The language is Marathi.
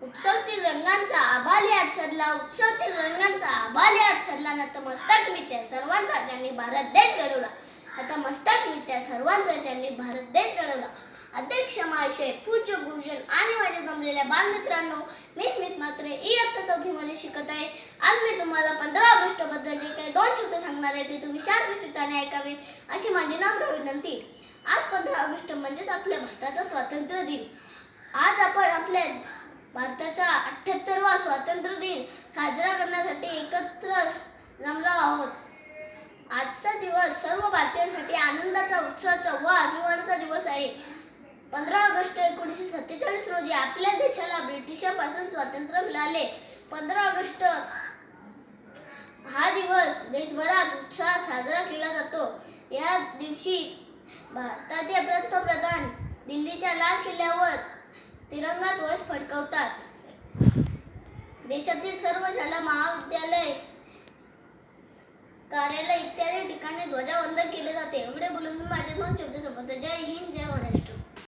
उत्सवतील रंगांचा आभाळ आज सजला, उत्सवतील रंगांचा आभाळ आज सजला. नतमस्तक मी त्या सर्वांचा ज्यांनी भारत देश घडवला, नतमस्तक मी त्या सर्वांचा ज्यांनी भारत देश घडवला. अध्यक्ष महाशय, पूज्य गुरुजन आणि माझ्या जमलेल्या बालमित्रांनो, मी स्मित म्हात्रे इयत्ता 4थी मध्ये शिकत आहे. आज मी तुम्हाला 15 ऑगस्ट बद्दल जे काही 2 शब्द सांगणार आहे ते तुम्ही शांत चित्ताने ऐकावे अशी माझी नम्र विनंती. आज 15 ऑगस्ट म्हणजेच आपल्या भारताचा स्वातंत्र्य दिन. आज आपण आपल्या भारताचा 78वा स्वातंत्र्य दिन साजरा करण्यासाठी एकत्र जमलो आहोत. आजचा दिवस सर्व भारतीयांसाठी आनंदाचा, उत्साहाचा व अभिमानाचा दिवस आहे. 15 ऑगस्ट 1947 रोजी आपल्या देशाला ब्रिटिशांपासून स्वातंत्र्य मिळाले. 15 ऑगस्ट हा दिवस देशभरात उत्साहात साजरा केला जातो. या दिवशी भारताचे पंतप्रधान दिल्लीच्या लाल किल्ल्यावर तिरंगा ध्वज फडकवतात. देशातील सर्व शाळा, महाविद्यालय, कार्यालय इत्यादी ठिकाणी ध्वजवंदन केले जाते.